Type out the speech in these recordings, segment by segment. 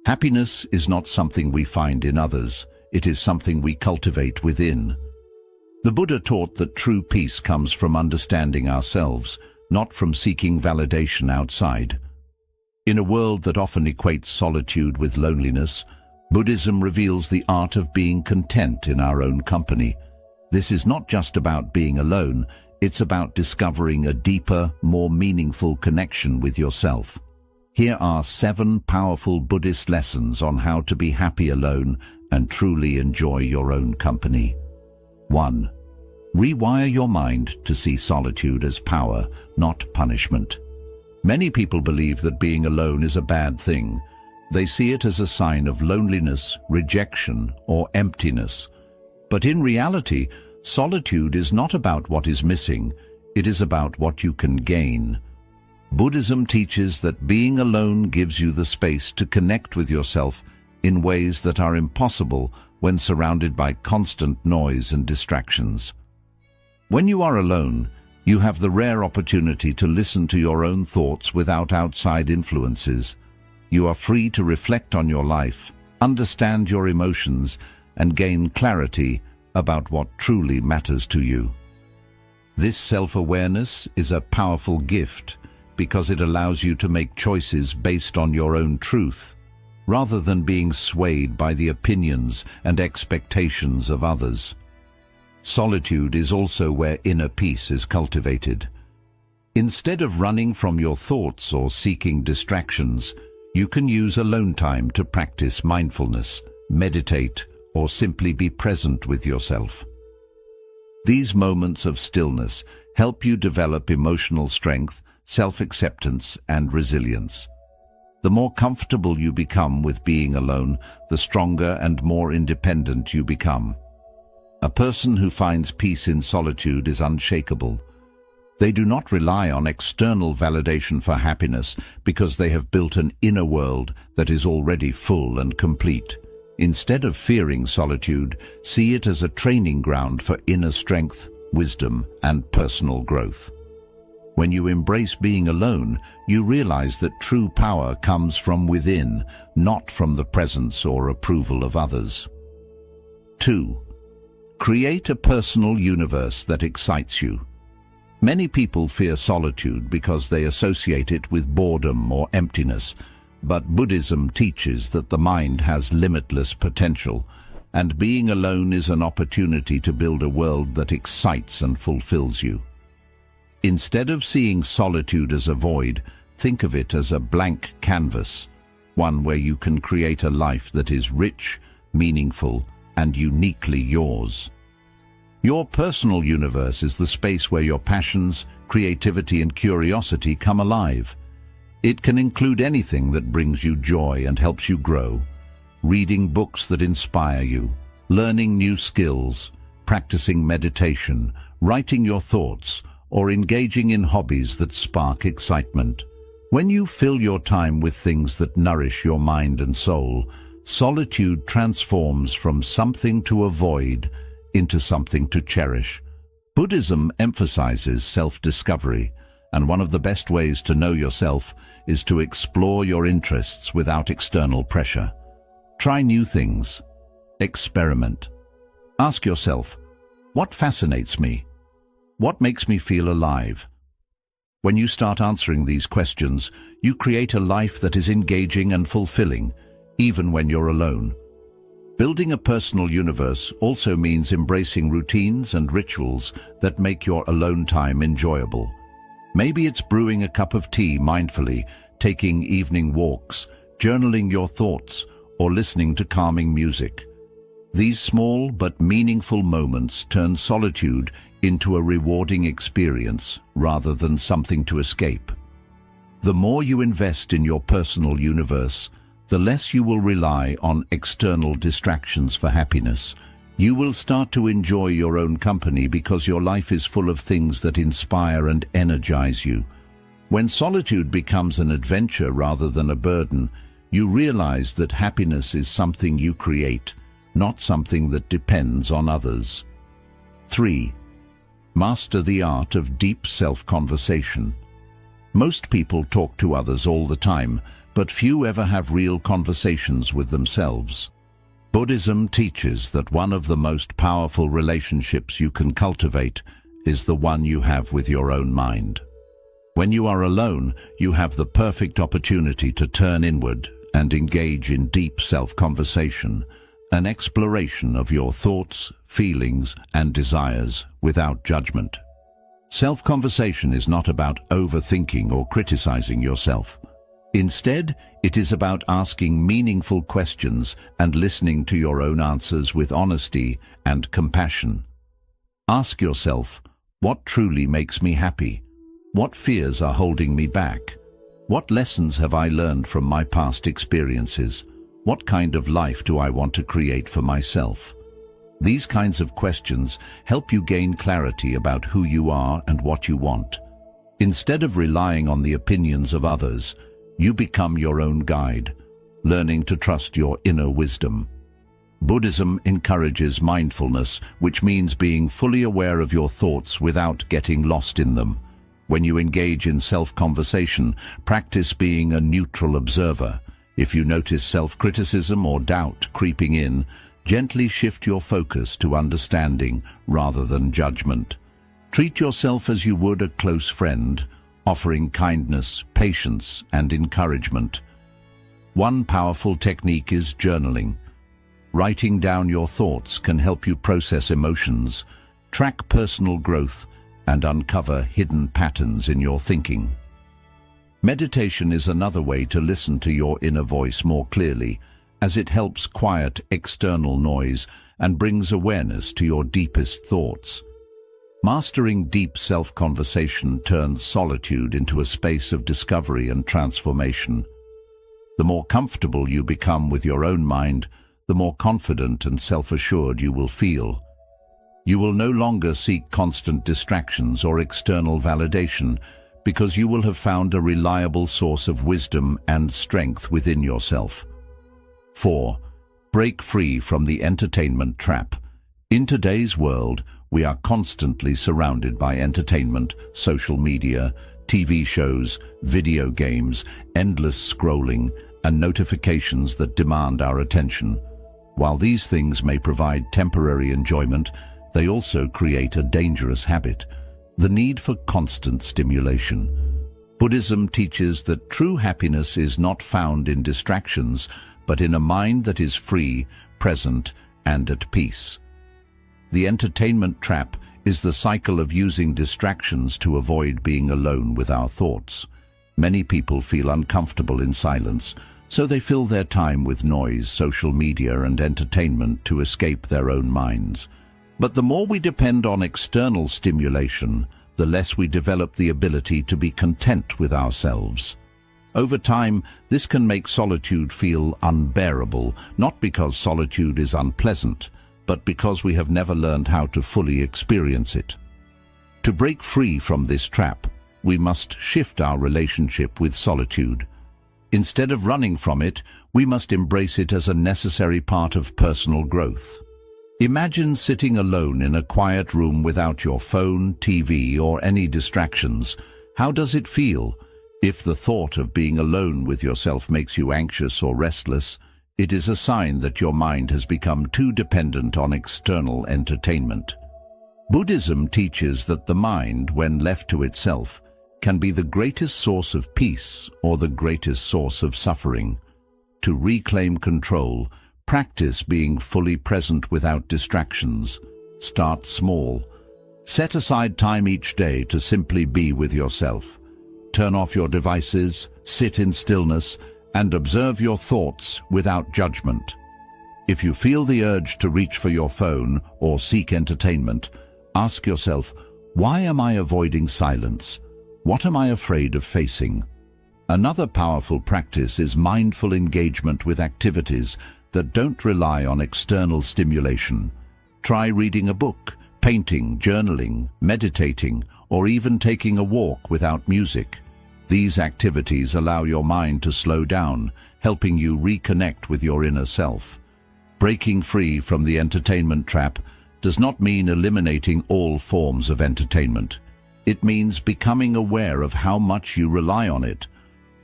Happiness is not something we find in others, it is something we cultivate within. The Buddha taught that true peace comes from understanding ourselves, not from seeking validation outside. In a world that often equates solitude with loneliness, Buddhism reveals the art of being content in our own company. This is not just about being alone, it's about discovering a deeper, more meaningful connection with yourself. Here are 7 powerful Buddhist lessons on how to be happy alone and truly enjoy your own company. 1. Rewire your mind to see solitude as power, not punishment. Many people believe that being alone is a bad thing. They see it as a sign of loneliness, rejection, or emptiness. But in reality, solitude is not about what is missing, it is about what you can gain. Buddhism teaches that being alone gives you the space to connect with yourself in ways that are impossible when surrounded by constant noise and distractions. When you are alone, you have the rare opportunity to listen to your own thoughts without outside influences. You are free to reflect on your life, understand your emotions, and gain clarity about what truly matters to you. This self-awareness is a powerful gift because it allows you to make choices based on your own truth, rather than being swayed by the opinions and expectations of others. Solitude is also where inner peace is cultivated. Instead of running from your thoughts or seeking distractions, you can use alone time to practice mindfulness, meditate, or simply be present with yourself. These moments of stillness help you develop emotional strength, self-acceptance, and resilience. The more comfortable you become with being alone, the stronger and more independent you become. A person who finds peace in solitude is unshakable. They do not rely on external validation for happiness because they have built an inner world that is already full and complete. Instead of fearing solitude, see it as a training ground for inner strength, wisdom, and personal growth. When you embrace being alone, you realize that true power comes from within, not from the presence or approval of others. 2. Create a personal universe that excites you. Many people fear solitude because they associate it with boredom or emptiness, but Buddhism teaches that the mind has limitless potential, and being alone is an opportunity to build a world that excites and fulfills you. Instead of seeing solitude as a void, think of it as a blank canvas, one where you can create a life that is rich, meaningful, and uniquely yours. Your personal universe is the space where your passions, creativity, and curiosity come alive. It can include anything that brings you joy and helps you grow. Reading books that inspire you, learning new skills, practicing meditation, writing your thoughts, or engaging in hobbies that spark excitement. When you fill your time with things that nourish your mind and soul, solitude transforms from something to avoid into something to cherish. Buddhism emphasizes self-discovery, and one of the best ways to know yourself is to explore your interests without external pressure. Try new things. Experiment. Ask yourself, what fascinates me? What makes me feel alive? When you start answering these questions, you create a life that is engaging and fulfilling, even when you're alone. Building a personal universe also means embracing routines and rituals that make your alone time enjoyable. Maybe it's brewing a cup of tea mindfully, taking evening walks, journaling your thoughts, or listening to calming music. These small but meaningful moments turn solitude into a rewarding experience rather than something to escape. The more you invest in your personal universe, the less you will rely on external distractions for happiness. You will start to enjoy your own company because your life is full of things that inspire and energize you. When solitude becomes an adventure rather than a burden, you realize that happiness is something you create, not something that depends on others. 3. Master the art of deep self-conversation. Most people talk to others all the time, but few ever have real conversations with themselves. Buddhism teaches that one of the most powerful relationships you can cultivate is the one you have with your own mind. When you are alone, you have the perfect opportunity to turn inward and engage in deep self-conversation, an exploration of your thoughts, feelings, and desires without judgment. Self-conversation is not about overthinking or criticizing yourself. Instead, it is about asking meaningful questions and listening to your own answers with honesty and compassion. Ask yourself, what truly makes me happy? What fears are holding me back? What lessons have I learned from my past experiences? What kind of life do I want to create for myself? These kinds of questions help you gain clarity about who you are and what you want. Instead of relying on the opinions of others, you become your own guide, learning to trust your inner wisdom. Buddhism encourages mindfulness, which means being fully aware of your thoughts without getting lost in them. When you engage in self-conversation, practice being a neutral observer. If you notice self-criticism or doubt creeping in, gently shift your focus to understanding rather than judgment. Treat yourself as you would a close friend, offering kindness, patience, and encouragement. One powerful technique is journaling. Writing down your thoughts can help you process emotions, track personal growth, and uncover hidden patterns in your thinking. Meditation is another way to listen to your inner voice more clearly, as it helps quiet external noise and brings awareness to your deepest thoughts. Mastering deep self-conversation turns solitude into a space of discovery and transformation. The more comfortable you become with your own mind, the more confident and self-assured you will feel. You will no longer seek constant distractions or external validation, because you will have found a reliable source of wisdom and strength within yourself. 4. Break free from the entertainment trap. In today's world, we are constantly surrounded by entertainment, social media, TV shows, video games, endless scrolling, and notifications that demand our attention. While these things may provide temporary enjoyment, they also create a dangerous habit, the need for constant stimulation. Buddhism teaches that true happiness is not found in distractions, but in a mind that is free, present, and at peace. The entertainment trap is the cycle of using distractions to avoid being alone with our thoughts. Many people feel uncomfortable in silence, so they fill their time with noise, social media, and entertainment to escape their own minds. But the more we depend on external stimulation, the less we develop the ability to be content with ourselves. Over time, this can make solitude feel unbearable, not because solitude is unpleasant, but because we have never learned how to fully experience it. To break free from this trap, we must shift our relationship with solitude. Instead of running from it, we must embrace it as a necessary part of personal growth. Imagine sitting alone in a quiet room without your phone, TV, or any distractions. How does it feel? If the thought of being alone with yourself makes you anxious or restless, it is a sign that your mind has become too dependent on external entertainment. Buddhism teaches that the mind, when left to itself, can be the greatest source of peace or the greatest source of suffering. To reclaim control, practice being fully present without distractions. Start small. Set aside time each day to simply be with yourself. Turn off your devices, sit in stillness, and observe your thoughts without judgment. If you feel the urge to reach for your phone or seek entertainment, ask yourself, why am I avoiding silence? What am I afraid of facing? Another powerful practice is mindful engagement with activities that don't rely on external stimulation. Try reading a book, painting, journaling, meditating, or even taking a walk without music. These activities allow your mind to slow down, helping you reconnect with your inner self. Breaking free from the entertainment trap does not mean eliminating all forms of entertainment. It means becoming aware of how much you rely on it.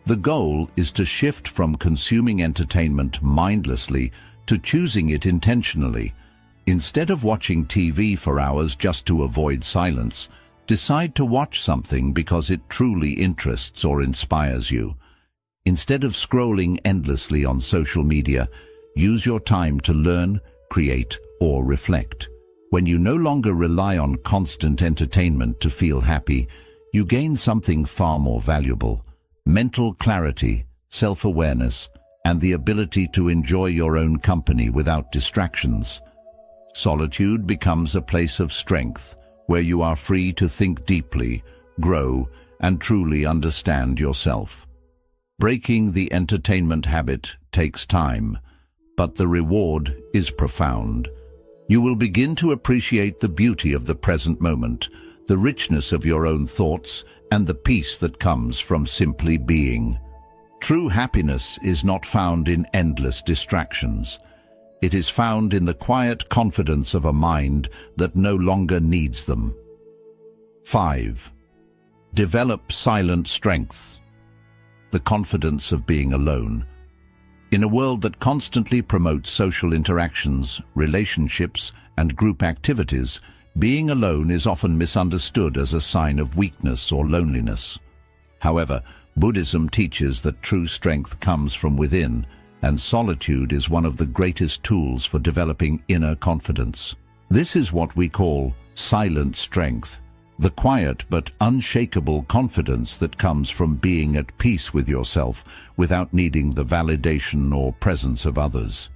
The goal is to shift from consuming entertainment mindlessly to choosing it intentionally. Instead of watching TV for hours just to avoid silence, decide to watch something because it truly interests or inspires you. Instead of scrolling endlessly on social media, use your time to learn, create, or reflect. When you no longer rely on constant entertainment to feel happy, you gain something far more valuable: mental clarity, self-awareness, and the ability to enjoy your own company without distractions. Solitude becomes a place of strength, where you are free to think deeply, grow, and truly understand yourself. Breaking the entertainment habit takes time, but the reward is profound. You will begin to appreciate the beauty of the present moment, the richness of your own thoughts, and the peace that comes from simply being. True happiness is not found in endless distractions. It is found in the quiet confidence of a mind that no longer needs them. 5. Develop silent strength. The confidence of being alone. In a world that constantly promotes social interactions, relationships, and group activities, being alone is often misunderstood as a sign of weakness or loneliness. However, Buddhism teaches that true strength comes from within, and solitude is one of the greatest tools for developing inner confidence. This is what we call silent strength, the quiet but unshakable confidence that comes from being at peace with yourself without needing the validation or presence of others.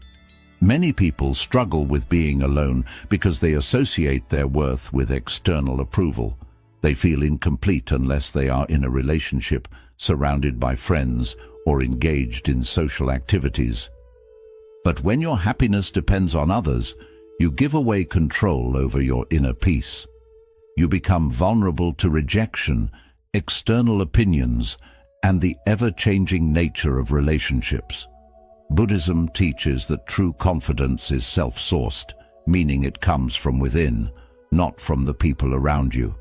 Many people struggle with being alone because they associate their worth with external approval. They feel incomplete unless they are in a relationship, surrounded by friends, or engaged in social activities. But when your happiness depends on others, you give away control over your inner peace. You become vulnerable to rejection, external opinions, and the ever-changing nature of relationships. Buddhism teaches that true confidence is self-sourced, meaning it comes from within, not from the people around you.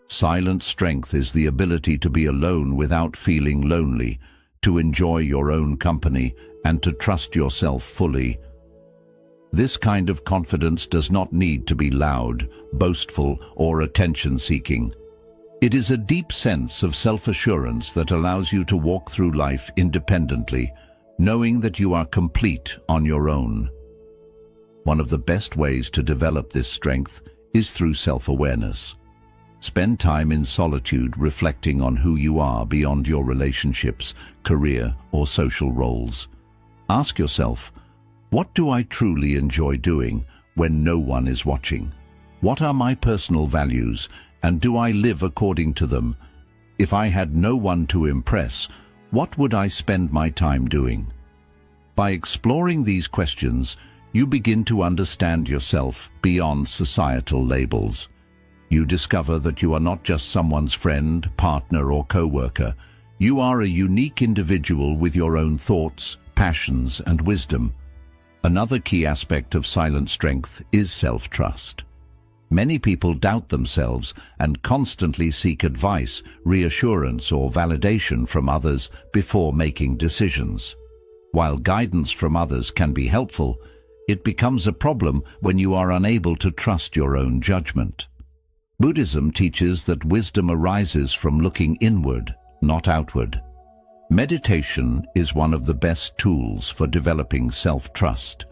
Silent strength is the ability to be alone without feeling lonely, to enjoy your own company, and to trust yourself fully. This kind of confidence does not need to be loud, boastful, or attention-seeking. It is a deep sense of self-assurance that allows you to walk through life independently, knowing that you are complete on your own. One of the best ways to develop this strength is through self-awareness. Spend time in solitude reflecting on who you are beyond your relationships, career, or social roles. Ask yourself, what do I truly enjoy doing when no one is watching? What are my personal values, and do I live according to them? If I had no one to impress, what would I spend my time doing? By exploring these questions, you begin to understand yourself beyond societal labels. You discover that you are not just someone's friend, partner, or co-worker. You are a unique individual with your own thoughts, passions, and wisdom. Another key aspect of silent strength is self-trust. Many people doubt themselves and constantly seek advice, reassurance, or validation from others before making decisions. While guidance from others can be helpful, it becomes a problem when you are unable to trust your own judgment. Buddhism teaches that wisdom arises from looking inward, not outward. Meditation is one of the best tools for developing self-trust.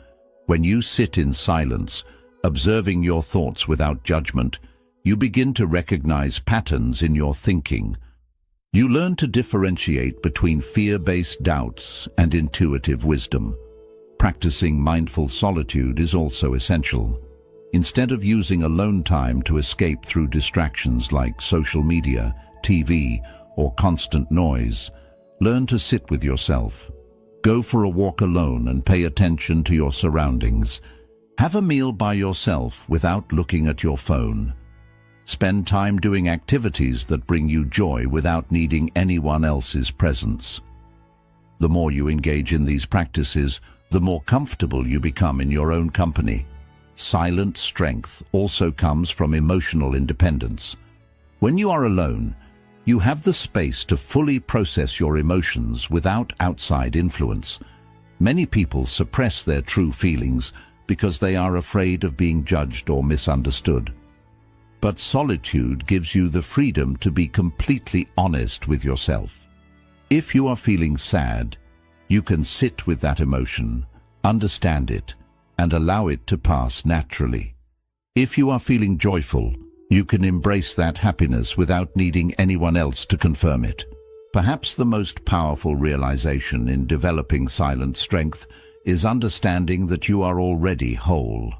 When you sit in silence, observing your thoughts without judgment, you begin to recognize patterns in your thinking. You learn to differentiate between fear-based doubts and intuitive wisdom. Practicing mindful solitude is also essential. Instead of using alone time to escape through distractions like social media, TV, or constant noise, learn to sit with yourself. Go for a walk alone and pay attention to your surroundings. Have a meal by yourself without looking at your phone. Spend time doing activities that bring you joy without needing anyone else's presence. The more you engage in these practices, the more comfortable you become in your own company. Silent strength also comes from emotional independence. When you are alone, You have the space to fully process your emotions without outside influence. Many people suppress their true feelings because they are afraid of being judged or misunderstood. But solitude gives you the freedom to be completely honest with yourself. If you are feeling sad, you can sit with that emotion, understand it, and allow it to pass naturally. If you are feeling joyful, you can embrace that happiness without needing anyone else to confirm it. Perhaps the most powerful realization in developing silent strength is understanding that you are already whole.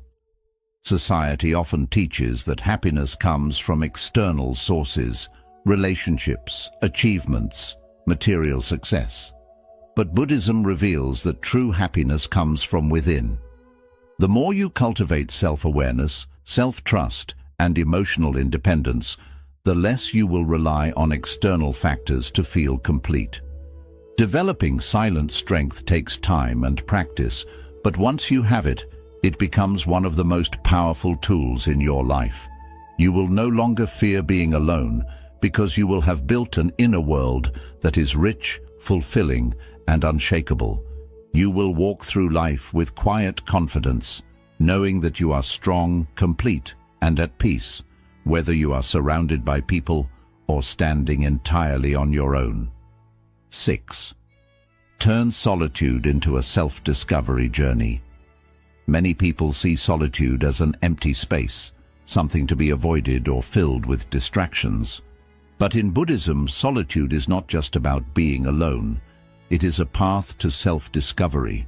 Society often teaches that happiness comes from external sources, relationships, achievements, material success. But Buddhism reveals that true happiness comes from within. The more you cultivate self-awareness, self-trust, and emotional independence, the less you will rely on external factors to feel complete. Developing silent strength takes time and practice, but once you have it, it becomes one of the most powerful tools in your life. You will no longer fear being alone because you will have built an inner world that is rich, fulfilling, and unshakable. You will walk through life with quiet confidence, knowing that you are strong, complete, and at peace, whether you are surrounded by people or standing entirely on your own. 6. Turn solitude into a self-discovery journey. Many people see solitude as an empty space, something to be avoided or filled with distractions. But in Buddhism, solitude is not just about being alone. It is a path to self-discovery.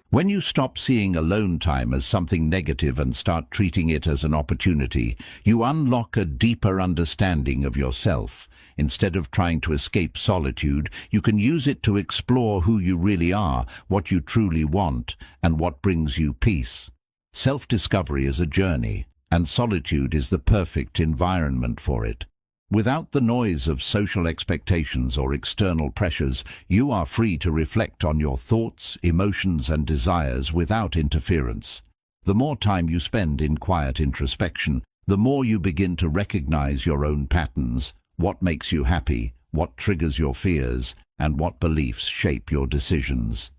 When you stop seeing alone time as something negative and start treating it as an opportunity, you unlock a deeper understanding of yourself. Instead of trying to escape solitude, you can use it to explore who you really are, what you truly want, and what brings you peace. Self-discovery is a journey, and solitude is the perfect environment for it. Without the noise of social expectations or external pressures, you are free to reflect on your thoughts, emotions, and desires without interference. The more time you spend in quiet introspection, the more you begin to recognize your own patterns, what makes you happy, what triggers your fears, and what beliefs shape your decisions.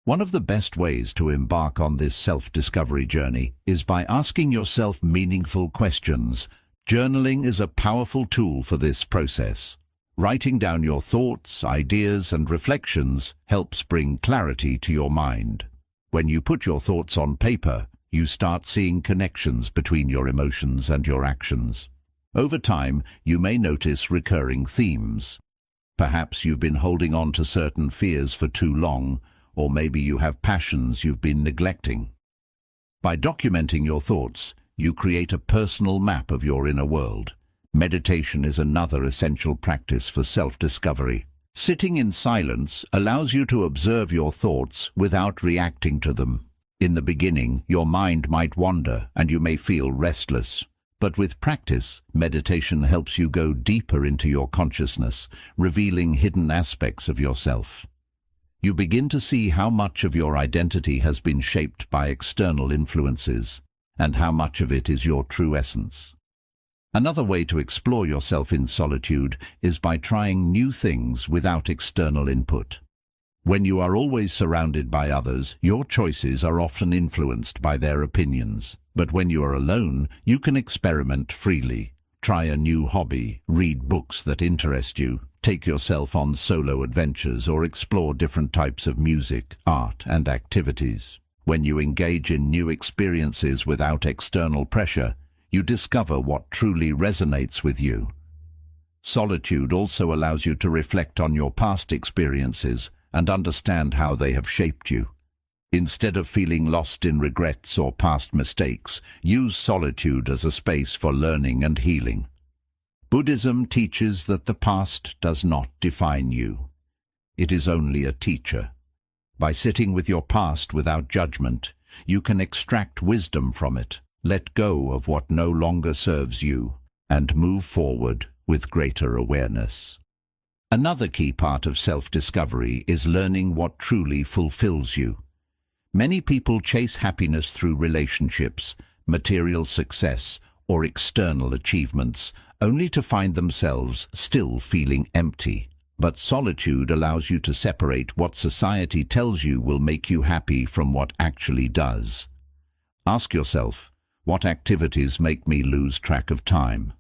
One of the best ways to embark on this self-discovery journey is by asking yourself meaningful questions. Journaling is a powerful tool for this process. Writing down your thoughts, ideas, and reflections helps bring clarity to your mind. When you put your thoughts on paper, you start seeing connections between your emotions and your actions. Over time, you may notice recurring themes. Perhaps you've been holding on to certain fears for too long, or maybe you have passions you've been neglecting. By documenting your thoughts, you create a personal map of your inner world. Meditation is another essential practice for self-discovery. Sitting in silence allows you to observe your thoughts without reacting to them. In the beginning, your mind might wander and you may feel restless. But with practice, meditation helps you go deeper into your consciousness, revealing hidden aspects of yourself. You begin to see how much of your identity has been shaped by external influences, and how much of it is your true essence. Another way to explore yourself in solitude is by trying new things without external input. When you are always surrounded by others, your choices are often influenced by their opinions. But when you are alone, you can experiment freely. Try a new hobby, read books that interest you, take yourself on solo adventures, or explore different types of music, art, and activities. When you engage in new experiences without external pressure, you discover what truly resonates with you. Solitude also allows you to reflect on your past experiences and understand how they have shaped you. Instead of feeling lost in regrets or past mistakes, use solitude as a space for learning and healing. Buddhism teaches that the past does not define you. It is only a teacher. By sitting with your past without judgment, you can extract wisdom from it, let go of what no longer serves you, and move forward with greater awareness. Another key part of self-discovery is learning what truly fulfills you. Many people chase happiness through relationships, material success, or external achievements, only to find themselves still feeling empty. But solitude allows you to separate what society tells you will make you happy from what actually does. Ask yourself, what activities make me lose track of time?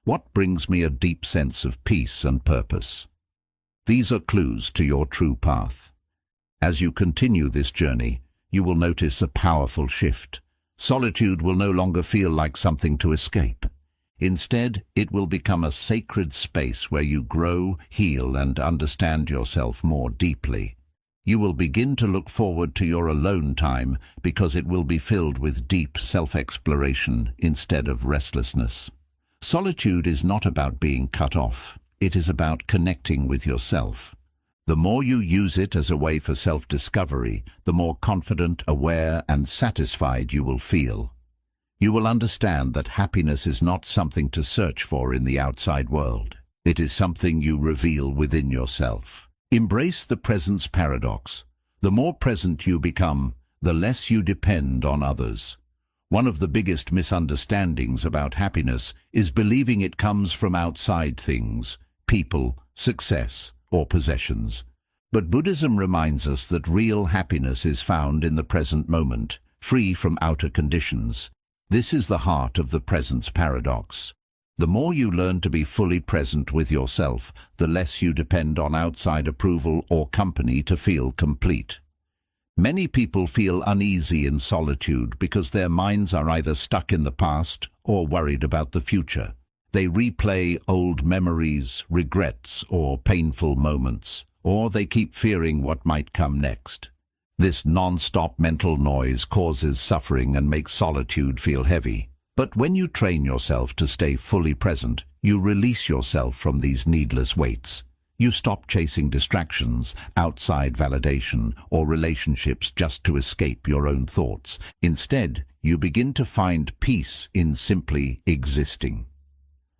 What brings me a deep sense of peace and purpose? These are clues to your true path. As you continue this journey, you will notice a powerful shift. Solitude will no longer feel like something to escape. Instead, it will become a sacred space where you grow, heal, and understand yourself more deeply. You will begin to look forward to your alone time because it will be filled with deep self-exploration instead of restlessness. Solitude is not about being cut off. It is about connecting with yourself. The more you use it as a way for self-discovery, the more confident, aware, and satisfied you will feel. You will understand that happiness is not something to search for in the outside world. It is something you reveal within yourself. Embrace the presence paradox. The more present you become, the less you depend on others. One of the biggest misunderstandings about happiness is believing it comes from outside things, people, success, or possessions. But Buddhism reminds us that real happiness is found in the present moment, free from outer conditions. This is the heart of the presence paradox. The more you learn to be fully present with yourself, the less you depend on outside approval or company to feel complete. Many people feel uneasy in solitude because their minds are either stuck in the past or worried about the future. They replay old memories, regrets, or painful moments, or they keep fearing what might come next. This non-stop mental noise causes suffering and makes solitude feel heavy. But when you train yourself to stay fully present, you release yourself from these needless weights. You stop chasing distractions, outside validation, or relationships just to escape your own thoughts. Instead, you begin to find peace in simply existing.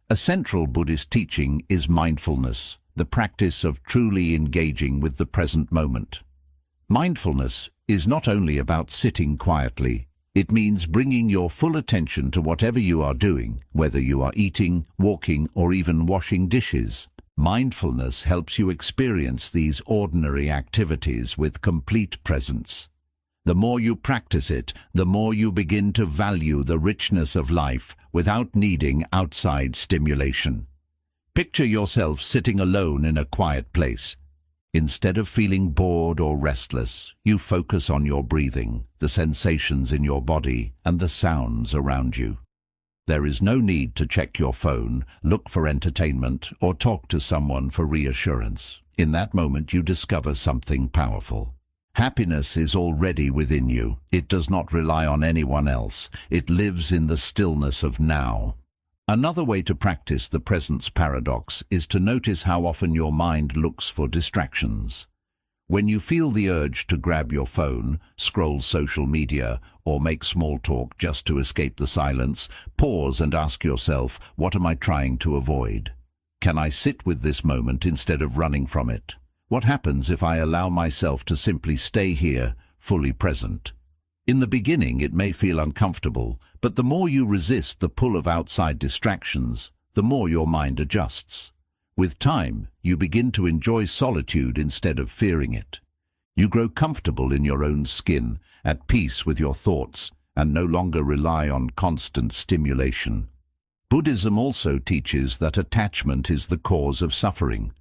A central Buddhist teaching is mindfulness, the practice of truly engaging with the present moment. Mindfulness is not only about sitting quietly. It means bringing your full attention to whatever you are doing, whether you are eating, walking, or even washing dishes. Mindfulness helps you experience these ordinary activities with complete presence. The more you practice it, the more you begin to value the richness of life without needing outside stimulation. Picture yourself sitting alone in a quiet place. Instead of feeling bored or restless, you focus on your breathing, the sensations in your body, and the sounds around you. There is no need to check your phone, look for entertainment, or talk to someone for reassurance. In that moment, you discover something powerful. Happiness is already within you. It does not rely on anyone else. It lives in the stillness of now. Another way to practice the presence paradox is to notice how often your mind looks for distractions. When you feel the urge to grab your phone, scroll social media, or make small talk just to escape the silence, pause and ask yourself, what am I trying to avoid? Can I sit with this moment instead of running from it? What happens if I allow myself to simply stay here, fully present? In the beginning, it may feel uncomfortable, but the more you resist the pull of outside distractions, the more your mind adjusts. With time, you begin to enjoy solitude instead of fearing it. You grow comfortable in your own skin, at peace with your thoughts, and no longer rely on constant stimulation. Buddhism also teaches that attachment is the cause of suffering.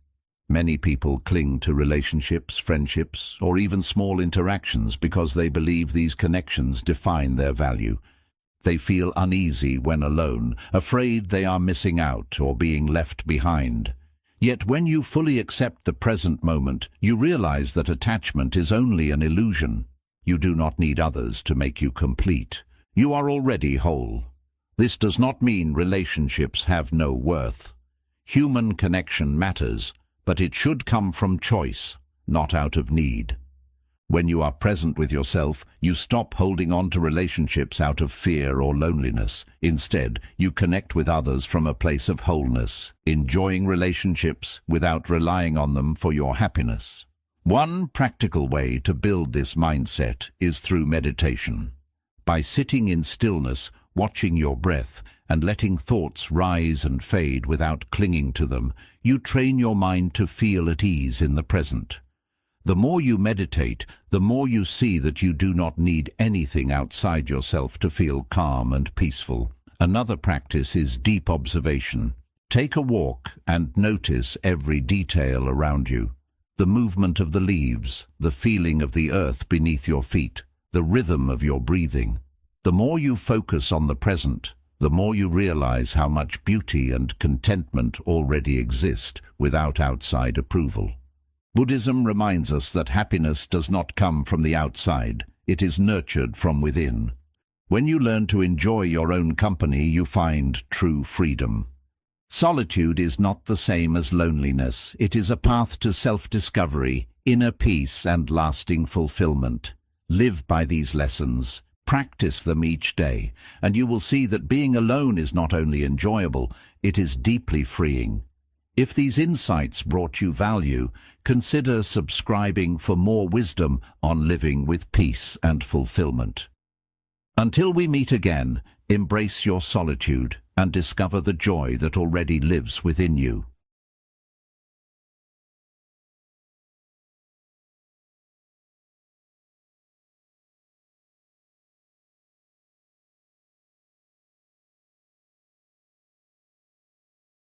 Many people cling to relationships, friendships, or even small interactions because they believe these connections define their value. They feel uneasy when alone, afraid they are missing out or being left behind. Yet when you fully accept the present moment, you realize that attachment is only an illusion. You do not need others to make you complete. You are already whole. This does not mean relationships have no worth. Human connection matters, but it should come from choice, not out of need. When you are present with yourself, you stop holding on to relationships out of fear or loneliness. Instead, you connect with others from a place of wholeness, enjoying relationships without relying on them for your happiness. One practical way to build this mindset is through meditation. By sitting in stillness, watching your breath, and letting thoughts rise and fade without clinging to them, you train your mind to feel at ease in the present. The more you meditate, the more you see that you do not need anything outside yourself to feel calm and peaceful. Another practice is deep observation. Take a walk and notice every detail around you. The movement of the leaves, the feeling of the earth beneath your feet, the rhythm of your breathing. The more you focus on the present, the more you realize how much beauty and contentment already exist without outside approval. Buddhism reminds us that happiness does not come from the outside, it is nurtured from within. When you learn to enjoy your own company, you find true freedom. Solitude is not the same as loneliness. It is a path to self-discovery, inner peace, and lasting fulfillment. Live by these lessons. Practice them each day, and you will see that being alone is not only enjoyable, it is deeply freeing. If these insights brought you value, consider subscribing for more wisdom on living with peace and fulfillment. Until we meet again, embrace your solitude and discover the joy that already lives within you.